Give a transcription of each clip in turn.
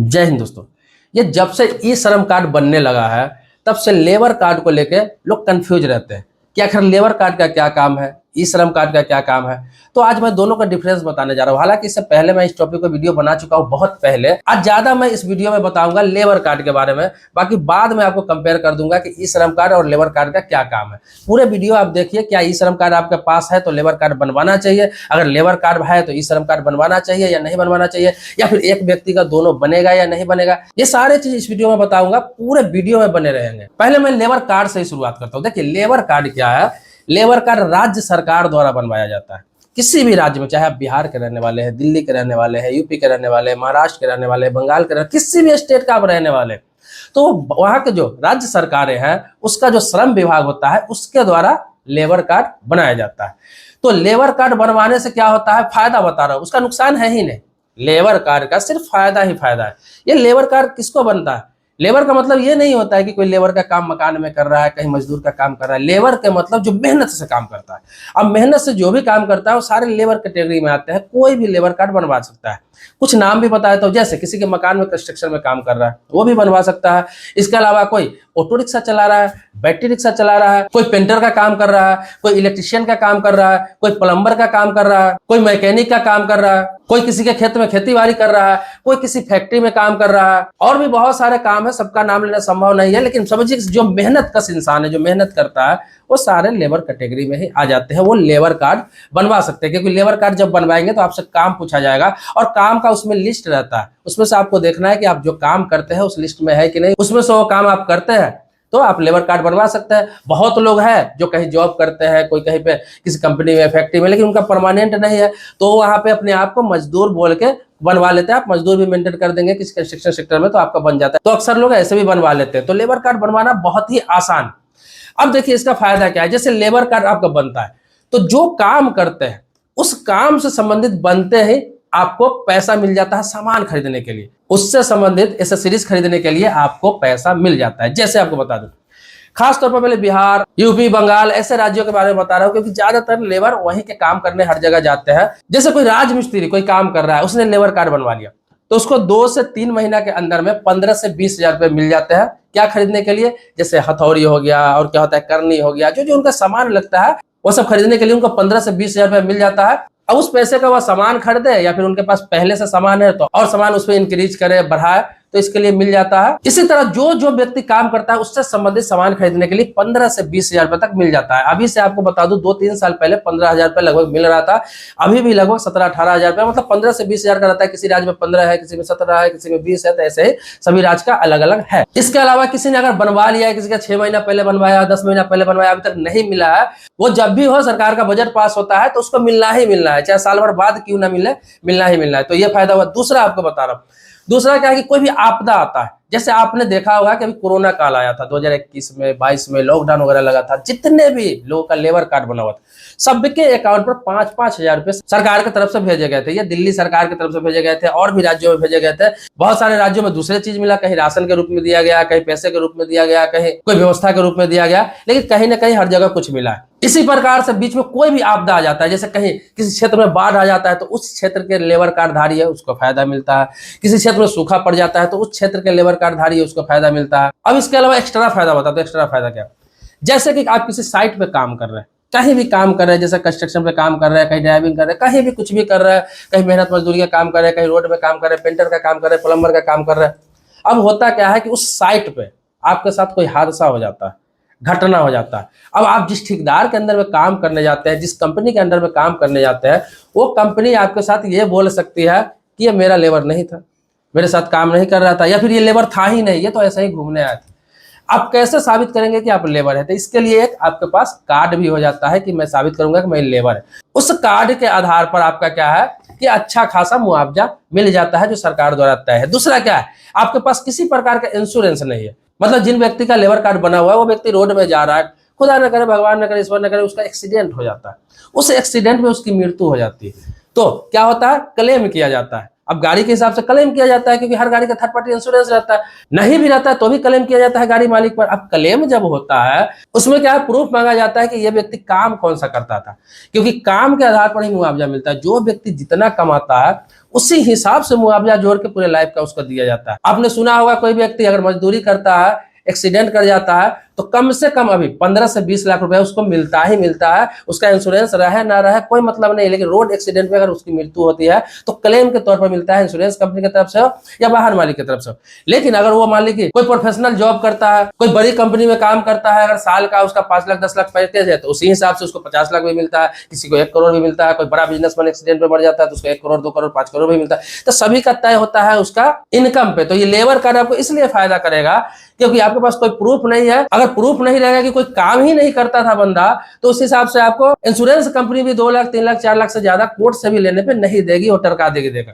जय हिंद दोस्तों। ये जब से ई श्रम कार्ड बनने लगा है तब से लेबर कार्ड को लेके लोग कंफ्यूज रहते हैं कि आखिर लेबर कार्ड का क्या काम है, ई श्रम कार्ड का क्या काम है। तो आज मैं दोनों का डिफरेंस बताने जा रहा हूँ। हालांकि इससे पहले मैं इस टॉपिक पर वीडियो बना चुका हूँ बहुत पहले। आज ज्यादा मैं इस वीडियो में बताऊंगा लेबर कार्ड के बारे में, बाकी बाद में आपको कंपेयर कर दूंगा कि ई श्रम कार्ड और लेबर कार्ड का क्या काम है। पूरे वीडियो आप देखिए। क्या ई श्रम कार्ड आपके पास है तो लेबर कार्ड बनवाना चाहिए, अगर लेबर कार्ड है तो ई श्रम कार्ड बनवाना चाहिए या नहीं बनवाना चाहिए, या फिर एक व्यक्ति का दोनों बनेगा या नहीं बनेगा, ये सारे चीज इस वीडियो में बताऊंगा। पूरे वीडियो में बने रहेंगे। पहले मैं लेबर कार्ड से ही शुरुआत करता हूँ। देखिए लेबर कार्ड क्या है। लेबर कार्ड राज्य सरकार द्वारा बनवाया जाता है। किसी भी राज्य में, चाहे आप बिहार के रहने वाले हैं, दिल्ली के रहने वाले हैं, यूपी के रहने वाले हैं, महाराष्ट्र के रहने वाले हैं, बंगाल के रहने, किसी भी स्टेट का आप रहने वाले, तो वहां के जो राज्य सरकारें हैं उसका जो श्रम विभाग होता है उसके द्वारा लेबर कार्ड बनाया जाता है। तो लेबर कार्ड बनवाने से क्या होता है, फायदा बता रहा हूं, उसका नुकसान है ही नहीं। लेबर कार्ड का सिर्फ फायदा ही फायदा है। ये लेबर कार्ड किसको बनता है? लेबर का मतलब ये नहीं होता है कि कोई लेबर का काम मकान में कर रहा है, कहीं मजदूर का काम कर रहा है। लेबर के मतलब जो मेहनत से काम करता है। अब मेहनत से जो भी काम करता है वो सारे लेबर कैटेगरी में आते हैं। कोई भी लेबर कार्ड बनवा सकता है। कुछ नाम भी बताया तो जैसे किसी के मकान में कंस्ट्रक्शन में काम कर रहा है वो भी बनवा सकता है। इसके अलावा कोई ऑटो रिक्शा चला रहा है, बैटरी रिक्शा चला रहा है, कोई पेंटर का काम कर रहा है, कोई इलेक्ट्रिशियन का काम कर रहा है, कोई प्लम्बर का काम कर रहा है, कोई मैकेनिक का काम कर रहा है, कोई किसी के खेत में खेती बाड़ी कर रहा है, कोई किसी फैक्ट्री में काम कर रहा है, और भी बहुत सारे काम है। सबका नाम लेना संभव नहीं है, लेकिन समझिए जो मेहनत कश इंसान है, जो मेहनत करता है, वो सारे लेबर कैटेगरी में ही आ जाते हैं। वो लेबर कार्ड बनवा सकते हैं, क्योंकि लेबर कार्ड जब बनवाएंगे तो आपसे काम पूछा जाएगा और काम का उसमें लिस्ट रहता है। उसमें से आपको देखना है कि आप जो काम करते हैं उस लिस्ट में है कि नहीं। उसमें से वो काम आप करते हैं तो आप लेबर कार्ड बनवा सकते हैं। बहुत लोग हैं जो कहीं जॉब करते हैं, कोई कहीं पे किसी कंपनी में, फैक्ट्री में, लेकिन उनका परमानेंट नहीं है, तो वहां पे अपने आप को मजदूर बोल के बनवा लेते हैं। आप मजदूर भी मेंटेन कर देंगे किसी कंस्ट्रक्शन सेक्टर में तो आपका बन जाता है। तो अक्सर लोग ऐसे भी बनवा लेते हैं। तो लेबर कार्ड बनवाना बहुत ही आसान। अब देखिए इसका फायदा क्या है। जैसे लेबर कार्ड आपका बनता है तो जो काम करते हैं उस काम से संबंधित बनते ही आपको पैसा मिल जाता है सामान खरीदने के लिए। उससे संबंधित एसेसरीज खरीदने के लिए आपको पैसा मिल जाता है। जैसे आपको बता दूं, खास तौर पर पहले बिहार, यूपी, बंगाल ऐसे राज्यों के बारे में बता रहा हूं, क्योंकि ज्यादातर लेबर वहीं के काम करने हर जगह जाते हैं। जैसे कोई राजमिस्त्री कोई काम कर रहा है, उसने लेबर कार्ड बनवा लिया तो उसको 2 से 3 महीना के अंदर में 15 से 20 हजार रुपए मिल जाते हैं। क्या खरीदने के लिए? जैसे हथौड़ी हो गया, और क्या होता है करनी हो गया, जो जो उनका सामान लगता है वो सब खरीदने के लिए उनको 15 से 20 हजार रुपए मिल जाता है। अब उस पैसे का वह सामान खरीदे या फिर उनके पास पहले से सामान है तो और सामान उसमें इंक्रीज करे, बढ़ाए, तो इसके लिए मिल जाता है। इसी तरह जो जो व्यक्ति काम करता है उससे संबंधित सामान खरीदने के लिए 15 से 20 हजार रुपए तक मिल जाता है। अभी से आपको बता दूं 2-3 साल पहले 15 हजार रुपए लगभग मिल रहा था। अभी भी लगभग 17-18 हजार रुपए, मतलब 15 से 20 हजार का रहता है। किसी राज्य में 15 है, किसी में 17 है, किसी में 20 है, तो ऐसे ही सभी राज्य का अलग अलग है। इसके अलावा किसी ने अगर बनवा लिया है, किसी का 6 महीना पहले बनवाया, 10 महीना पहले बनवाया, अभी तक नहीं मिला है, वो जब भी हो सरकार का बजट पास होता है तो उसको मिलना ही मिलना है, चाहे साल भर बाद क्यों ना मिले, मिलना ही मिलना है। तो ये फायदा हुआ। दूसरा आपको बता रहा हूं, दूसरा क्या है कि कोई भी आपदा आता है, जैसे आपने देखा होगा कि अभी कोरोना काल आया था 2021 में, 22 में लॉकडाउन वगैरह लगा था। जितने भी लोगों का लेबर कार्ड बना हुआ था सबके अकाउंट पर 5-5 हजार रुपए सरकार की तरफ से भेजे गए थे। ये दिल्ली सरकार की तरफ से भेजे गए थे, और भी राज्यों में भेजे गए थे। बहुत सारे राज्यों में दूसरे चीज मिला, कहीं राशन के रूप में दिया गया, कहीं पैसे के रूप में दिया गया, कहीं कोई व्यवस्था के रूप में दिया गया, लेकिन कहीं ना कहीं हर जगह कुछ मिला है। इसी प्रकार से बीच में कोई भी आपदा आ जाता है, जैसे कहीं किसी क्षेत्र में बाढ़ आ जाता है तो उस क्षेत्र के लेबर कार्ड धारी है उसको फायदा मिलता है। किसी क्षेत्र में सूखा पड़ जाता है तो उस क्षेत्र के लेबर कार्ड धारी है उसको फायदा मिलता है। अब इसके अलावा एक्स्ट्रा फायदा बता दो। एक्स्ट्रा फायदा क्या? जैसे कि आप किसी साइट पे काम कर रहे हैं, कहीं भी काम कर रहे हैं, जैसे कंस्ट्रक्शन पे काम कर रहे हैं, कहीं ड्राइविंग कर रहे हैं, कहीं भी कुछ भी कर रहे हैं, कहीं मेहनत मजदूरी का काम कर रहे हैं, कहीं रोड पे काम कर रहे हैं, पेंटर का काम कर रहे हैं, प्लम्बर का काम कर रहे हैं। अब होता क्या है कि उस साइट पे आपके साथ कोई हादसा हो जाता है, घटना हो जाता है। अब आप जिस ठेकेदार के अंदर में काम करने जाते हैं, जिस कंपनी के अंदर में काम करने जाते हैं, वो कंपनी आपके साथ ये बोल सकती है कि ये मेरा लेबर नहीं था, मेरे साथ काम नहीं कर रहा था, या फिर ये लेबर था ही नहीं, ये तो ऐसा ही घूमने आया था। आप कैसे साबित करेंगे कि आप लेबर है? तो इसके लिए एक आपके पास कार्ड भी हो जाता है कि मैं साबित करूंगा कि मैं लेबर है। उस कार्ड के आधार पर आपका क्या है कि अच्छा खासा मुआवजा मिल जाता है जो सरकार द्वारा तय है। दूसरा क्या है, आपके पास किसी प्रकार का इंश्योरेंस नहीं है। मतलब जिन व्यक्ति का लेबर कार्ड बना हुआ है वो व्यक्ति रोड में जा रहा है, खुदा न करे, भगवान न करे, ईश्वर न करे, उसका एक्सीडेंट हो जाता है, उस एक्सीडेंट में उसकी मृत्यु हो जाती है, तो क्या होता है, क्लेम किया जाता है। अब गाड़ी के हिसाब से क्लेम किया जाता है, क्योंकि हर गाड़ी का थर्ड पार्टी इंश्योरेंस रहता है। नहीं भी रहता है तो भी क्लेम किया जाता है गाड़ी मालिक पर। अब क्लेम जब होता है उसमें क्या है, प्रूफ मांगा जाता है कि यह व्यक्ति काम कौन सा करता था, क्योंकि काम के आधार पर ही मुआवजा मिलता है। जो व्यक्ति जितना कमाता है उसी हिसाब से मुआवजा जोड़ के पूरे लाइफ का उसको दिया जाता है। आपने सुना होगा कोई व्यक्ति अगर मजदूरी करता है, एक्सीडेंट कर जाता है, तो कम से कम अभी 15 से 20 लाख रुपए उसको मिलता ही मिलता है। उसका इंश्योरेंस रहे ना रहे कोई मतलब नहीं, लेकिन रोड एक्सीडेंट में अगर उसकी मृत्यु होती है तो क्लेम के तौर पर मिलता है, इंश्योरेंस कंपनी की तरफ से हो या वाहन मालिक की तरफ से हो। लेकिन अगर वो मान लीजिए कोई प्रोफेशनल जॉब करता है, कोई बड़ी कंपनी में काम करता है, अगर साल का उसका 5 लाख 10 लाख पैकेज है तो उसी हिसाब से उसको 50 लाख भी मिलता है, किसी को 1 करोड़ भी मिलता है। कोई बड़ा बिजनेसमैन एक्सीडेंट में मर जाता है तो उसको 1 करोड़ 2 करोड़ 5 करोड़ भी मिलता है। तो सभी का तय होता है उसका इनकम पे। तो ये लेबर कार्ड आपको इसलिए फायदा करेगा क्योंकि आपके पास कोई प्रूफ नहीं है। अगर प्रूफ नहीं रहेगा कि कोई काम ही नहीं करता था बंदा, तो उस हिसाब से आपको इंश्योरेंस कंपनी भी 2 लाख 3 लाख 4 लाख से ज्यादा कोर्ट से भी लेने पे नहीं देगी और टरका देगा।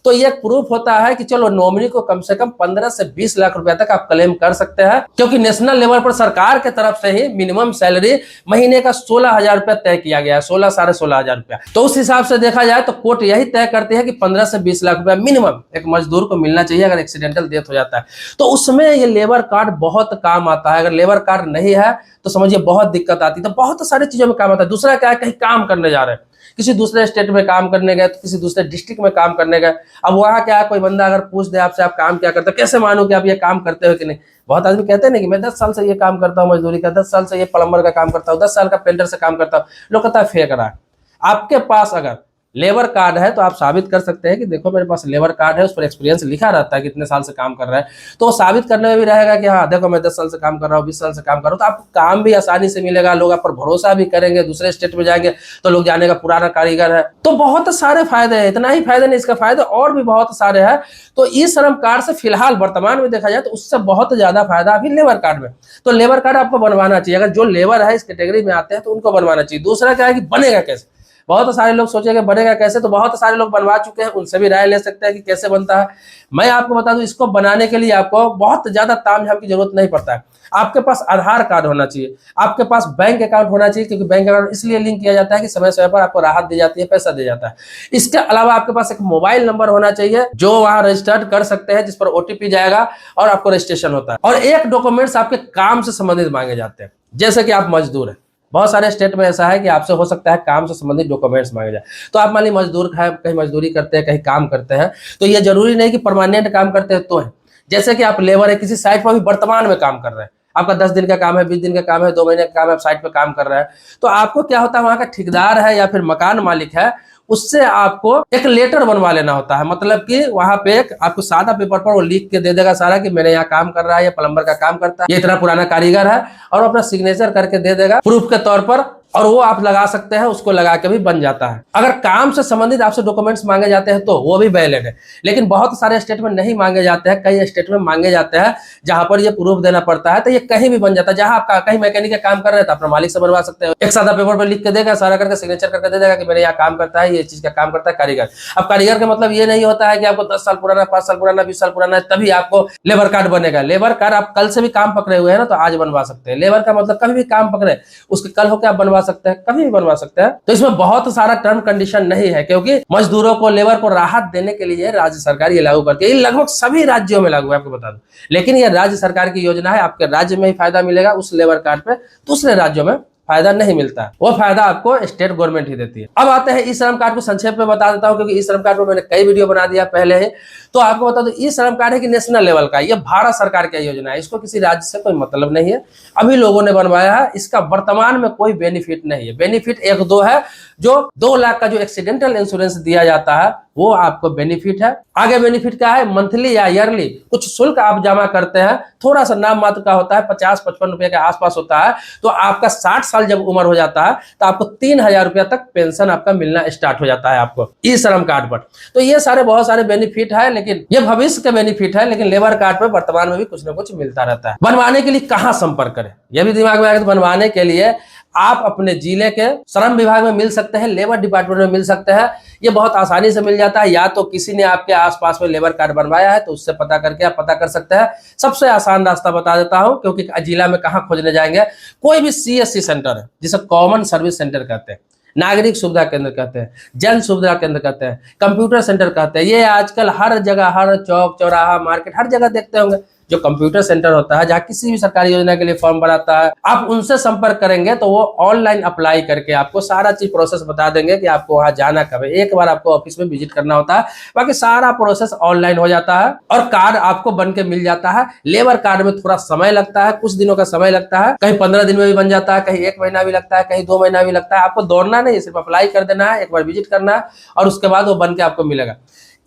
तो ये प्रूफ होता है कि चलो नॉमिनी को कम से कम 15 से 20 लाख रुपए तक आप क्लेम कर सकते हैं, क्योंकि नेशनल लेवल पर सरकार के तरफ से ही मिनिमम सैलरी महीने का 16,000 रुपया तय किया गया है, 16 साढ़े 16,000 रुपया। तो उस हिसाब से देखा जाए तो कोर्ट यही तय करती है कि 15 से 20 लाख रुपया मिनिमम एक मजदूर को मिलना चाहिए अगर एक्सीडेंटल डेथ हो जाता है। तो उसमें ये लेबर कार्ड बहुत काम आता है। अगर लेबर कार्ड नहीं है तो समझिए बहुत दिक्कत आती है। तो बहुत सारी चीजों में काम आता है। दूसरा क्या है, कहीं काम करने जा रहे हैं, किसी दूसरे स्टेट में काम करने गए, तो किसी दूसरे डिस्ट्रिक्ट में काम करने गए। अब वहां क्या है, कोई बंदा अगर पूछ दे आपसे आप काम क्या करते हो, कैसे मानो कि आप ये काम करते हो कि नहीं। बहुत आदमी कहते हैं ना कि मैं 10 साल से ये काम करता हूँ मजदूरी का, 10 साल से ये प्लम्बर का काम करता हूँ, 10 साल का पेंटर से काम करता हूँ। लोग कहता है फेंक रहा है। आपके पास अगर लेबर कार्ड है तो आप साबित कर सकते हैं कि देखो मेरे पास लेबर कार्ड है, उस पर एक्सपीरियंस लिखा रहता है कितने साल से काम कर रहा है। तो वो साबित करने में भी रहेगा कि हाँ देखो मैं 10 साल से काम कर रहा हूँ, 20 साल से काम कर रहा हूँ। तो आपको काम भी आसानी से मिलेगा, लोग आप पर भरोसा भी करेंगे। दूसरे स्टेट में जाएंगे तो लोग जाने का पुराना कारीगर है। तो बहुत सारे फायदे हैं, इतना ही फायदे नहीं, इसका फायदे और भी बहुत सारे हैं। तो ई श्रम कार्ड से फिलहाल वर्तमान में देखा जाए तो उससे बहुत ज्यादा फायदा अभी लेबर कार्ड में। तो लेबर कार्ड आपको बनवाना चाहिए। अगर जो लेबर है इस कैटेगरी में आते हैं तो उनको बनवाना चाहिए। दूसरा क्या है कि बनेगा कैसे, बहुत सारे लोग सोचेंगे बनेगा कैसे, तो बहुत सारे लोग बनवा चुके हैं, उनसे भी राय ले सकते हैं कि कैसे बनता है। मैं आपको बता दूं, इसको बनाने के लिए आपको बहुत ज्यादा तामझाम की जरूरत नहीं पड़ता है। आपके पास आधार कार्ड होना चाहिए, आपके पास बैंक अकाउंट होना चाहिए, क्योंकि बैंक अकाउंट इसलिए लिंक किया जाता है कि समय समय पर आपको राहत दी जाती है, पैसा दिया जाता है। इसके अलावा आपके पास एक मोबाइल नंबर होना चाहिए जो वहां रजिस्टर्ड कर सकते हैं, जिस पर ओटीपी जाएगा और आपको रजिस्ट्रेशन होता है। और एक डॉक्यूमेंट्स आपके काम से संबंधित मांगे जाते हैं, जैसे कि आप मजदूर हैं। बहुत सारे स्टेट में ऐसा है कि आपसे हो सकता है काम से संबंधित डॉक्यूमेंट्स मांगे जाए। तो आप मान लीजिए मजदूर है, कहीं मजदूरी करते हैं, कहीं काम करते हैं, तो ये जरूरी नहीं कि परमानेंट काम करते हैं तो है। जैसे कि आप लेबर है, किसी साइट पर भी वर्तमान में काम कर रहे हैं, आपका 10 दिन का काम है, 20 दिन का काम है, 2 महीने का काम है, आप साइट पे काम कर रहे हैं, तो आपको क्या होता है, वहां का ठेकेदार है या फिर मकान मालिक है, उससे आपको एक लेटर बनवा लेना होता है। मतलब कि वहां पे एक आपको सादा पेपर पर वो लिख के दे देगा सारा कि मैंने यहाँ काम कर रहा है, ये प्लम्बर का काम करता है, ये इतना पुराना कारीगर है, और अपना सिग्नेचर करके दे देगा प्रूफ के तौर पर, और वो आप लगा सकते हैं, उसको लगा के भी बन जाता है। अगर काम से संबंधित आपसे डॉक्यूमेंट्स मांगे जाते हैं तो वो भी वैलिड है। लेकिन बहुत सारे स्टेट में नहीं मांगे जाते हैं, कई स्टेट में मांगे जाते हैं जहां पर ये प्रूफ देना पड़ता है। तो ये कहीं भी बन जाता है, जहां आप कहीं मैकेनिक का काम कर रहे हैं तो अपने मालिक से बनवा सकते हैं, एक सादा पेपर पर लिख के देगा, सारा करके सिग्नेचर करके दे देगा कि मेरे यहाँ काम करता है, ये चीज का काम करता है कारीगर। अब कारीगर का मतलब ये नहीं होता है कि आपको 10 साल पुराना, 5 साल पुराना, 20 साल पुराना है तभी आपको लेबर कार्ड बनेगा। लेबर कार्ड आप कल से भी काम पकड़े हुए हैं ना तो आज बनवा सकते हैं। लेबर का मतलब कभी भी काम पकड़े उसके कल होकर आप बनवा सकते हैं, कभी भी बनवा सकते हैं। तो इसमें बहुत सारा टर्म कंडीशन नहीं है, क्योंकि मजदूरों को, लेबर को राहत देने के लिए राज्य सरकार ये लागू करती है। ये लगभग सभी राज्यों में लागू है, आपको बता दूं। लेकिन ये राज्य सरकार की योजना है, आपके राज्य में ही फायदा मिलेगा उस लेबर कार्ड पे, दूसरे राज्यों में फायदा नहीं मिलता है। वो फायदा आपको स्टेट गवर्नमेंट ही देती है। अब आते हैं ई श्रम कार्ड को संक्षेप में बता देता हूं, क्योंकि ई श्रम कार्ड पर मैंने कई वीडियो बना दिया पहले ही। तो आपको बता दो, ई श्रम कार्ड है कि नेशनल लेवल का, ये भारत सरकार की योजना है, इसको किसी राज्य से कोई मतलब नहीं है। अभी लोगों ने बनवाया है, इसका वर्तमान में कोई बेनिफिट नहीं है। बेनिफिट 1-2 है, जो 2 लाख का जो एक्सीडेंटल इंश्योरेंस दिया जाता है वो आपको बेनिफिट है। आगे बेनिफिट क्या है, मंथली या ईयरली कुछ शुल्क आप जमा करते हैं, थोड़ा सा नाम मात्र का होता है, 50-55 रुपए के आसपास होता है। तो आपका 60 साल जब उम्र हो जाता है तो आपको 3,000 रुपया तक पेंशन आपका मिलना स्टार्ट हो जाता है आपको ई श्रम कार्ड पर। तो ये सारे बहुत सारे बेनिफिट है, लेकिन ये भविष्य के बेनिफिट है, लेकिन लेबर कार्ड पर वर्तमान में भी कुछ ना कुछ मिलता रहता है। बनवाने के लिए कहाँ संपर्क करें, यह भी दिमाग में आएगा। तो बनवाने के लिए आप अपने जिले के श्रम विभाग में मिल सकते हैं, लेबर डिपार्टमेंट में मिल सकते हैं। ये बहुत आसानी से मिल जाता है। या तो किसी ने आपके आसपास में लेबर कार्ड बनवाया है तो उससे पता करके आप पता कर सकते हैं। सबसे आसान रास्ता बता देता हूं, क्योंकि जिला में कहां खोजने जाएंगे। कोई भी CSC सेंटर है, जिसे कॉमन सर्विस सेंटर कहते हैं, नागरिक सुविधा केंद्र कहते हैं, जन सुविधा केंद्र कहते हैं, कंप्यूटर सेंटर कहते हैं। ये आजकल हर जगह, हर चौक चौराहा, मार्केट, हर जगह देखते होंगे। जो कंप्यूटर सेंटर होता है, जहाँ किसी भी सरकारी योजना के लिए फॉर्म भराता है, आप उनसे संपर्क करेंगे तो वो ऑनलाइन अप्लाई करके आपको सारा चीज प्रोसेस बता देंगे कि आपको वहां जाना कब है। एक बार आपको ऑफिस में विजिट करना होता है, बाकी सारा प्रोसेस ऑनलाइन हो जाता है और कार्ड आपको बन के मिल जाता है। लेबर कार्ड में थोड़ा समय लगता है, कुछ दिनों का समय लगता है, कहीं 15 दिन में भी बन जाता है, कहीं 1 महीना भी लगता है, कहीं 2 महीना भी लगता है। आपको दौड़ना नहीं, सिर्फ अप्लाई कर देना है, एक बार विजिट करना है और उसके बाद वो बन के आपको मिलेगा।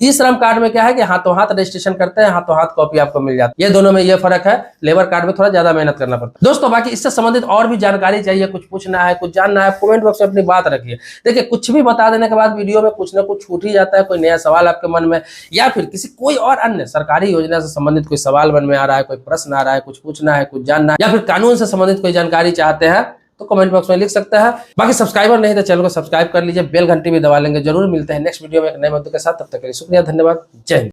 ई श्रम कार्ड में क्या है कि हाथों हाथ रजिस्ट्रेशन करते हैं, हाथों हाथ कॉपी आपको मिल जाती है। ये दोनों में ये फर्क है, लेबर कार्ड में थोड़ा ज्यादा मेहनत करना पड़ता है। दोस्तों बाकी इससे संबंधित और भी जानकारी चाहिए, कुछ पूछना है, कुछ जानना है, कमेंट बॉक्स में अपनी बात रखिए। देखिए कुछ भी बता देने के बाद वीडियो में कुछ ना कुछ छूट ही जाता है, कोई नया सवाल आपके मन में या फिर किसी कोई और अन्य सरकारी योजना से संबंधित कोई सवाल मन में आ रहा है, कोई प्रश्न आ रहा है, कुछ पूछना है, कुछ जानना है या फिर कानून से संबंधित कोई जानकारी चाहते हैं तो कमेंट बॉक्स में लिख सकते हैं। बाकी सब्सक्राइबर नहीं तो चैनल को सब्सक्राइब कर लीजिए, बेल घंटी भी दबा लेंगे। जरूर मिलते हैं नेक्स्ट वीडियो में एक नए मुद्दे के साथ, तब तक के लिए शुक्रिया, धन्यवाद, जय हिंद।